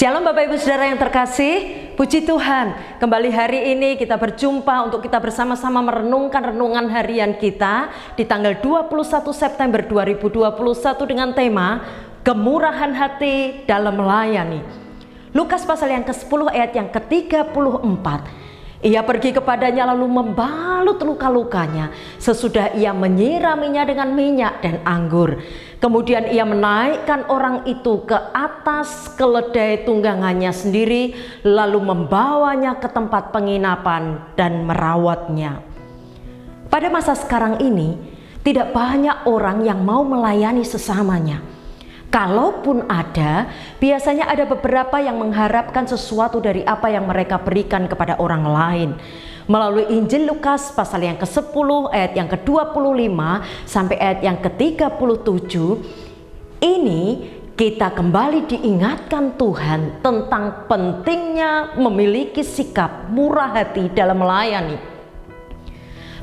Shalom Bapak Ibu Saudara yang terkasih, puji Tuhan. Kembali hari ini kita berjumpa untuk kita bersama-sama merenungkan renungan harian kita di tanggal 21 September 2021 dengan tema Kemurahan Hati dalam Melayani. Lukas pasal yang ke-10 ayat yang ke-34. Ia pergi kepadanya lalu membalut luka-lukanya sesudah ia menyiraminya dengan minyak dan anggur. Kemudian ia menaikkan orang itu ke atas keledai tunggangannya sendiri lalu membawanya ke tempat penginapan dan merawatnya. Pada masa sekarang ini tidak banyak orang yang mau melayani sesamanya. Kalaupun ada, biasanya ada beberapa yang mengharapkan sesuatu dari apa yang mereka berikan kepada orang lain. Melalui Injil Lukas pasal yang ke-10 ayat yang ke-25 sampai ayat yang ke-37, ini kita kembali diingatkan Tuhan tentang pentingnya memiliki sikap murah hati dalam melayani.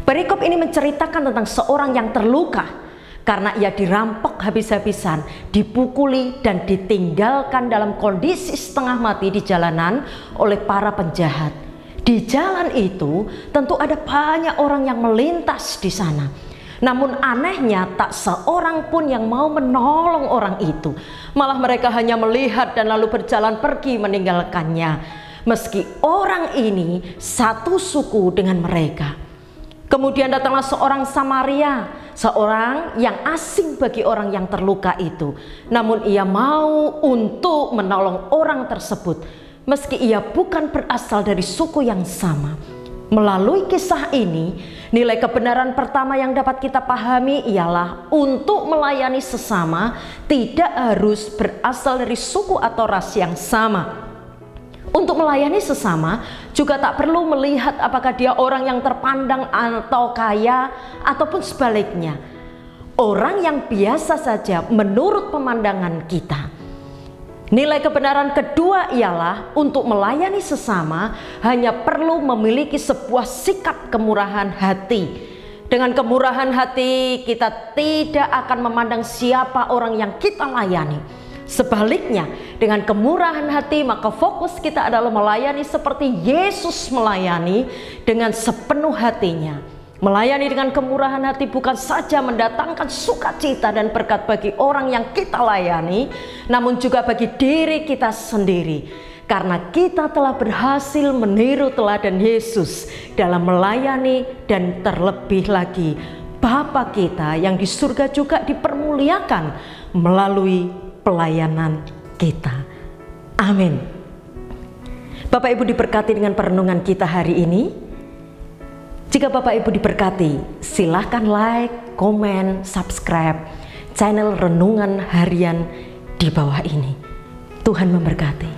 Perikop ini menceritakan tentang seorang yang terluka karena ia dirampok habis-habisan, dipukuli dan ditinggalkan dalam kondisi setengah mati di jalanan oleh para penjahat. Di jalan itu tentu ada banyak orang yang melintas di sana. Namun anehnya tak seorang pun yang mau menolong orang itu. Malah mereka hanya melihat dan lalu berjalan pergi meninggalkannya. Meski orang ini satu suku dengan mereka. Kemudian datanglah seorang Samaria, seorang yang asing bagi orang yang terluka itu. Namun ia mau untuk menolong orang tersebut, meski ia bukan berasal dari suku yang sama. Melalui kisah ini, nilai kebenaran pertama yang dapat kita pahami ialah untuk melayani sesama tidak harus berasal dari suku atau ras yang sama. Untuk melayani sesama juga tak perlu melihat apakah dia orang yang terpandang atau kaya ataupun sebaliknya. Orang yang biasa saja menurut pemandangan kita. Nilai kebenaran kedua ialah untuk melayani sesama hanya perlu memiliki sebuah sikap kemurahan hati. Dengan kemurahan hati kita tidak akan memandang siapa orang yang kita layani. Sebaliknya, dengan kemurahan hati maka fokus kita adalah melayani seperti Yesus melayani dengan sepenuh hatinya. Melayani dengan kemurahan hati bukan saja mendatangkan sukacita dan berkat bagi orang yang kita layani, namun juga bagi diri kita sendiri. Karena kita telah berhasil meniru teladan Yesus dalam melayani dan terlebih lagi Bapa kita yang di surga juga dipermuliakan melalui pelayanan kita. Amin. Bapak Ibu diberkati dengan perenungan kita hari ini. Jika Bapak Ibu diberkati, silahkan like, komen, subscribe channel Renungan Harian di bawah ini. Tuhan memberkati.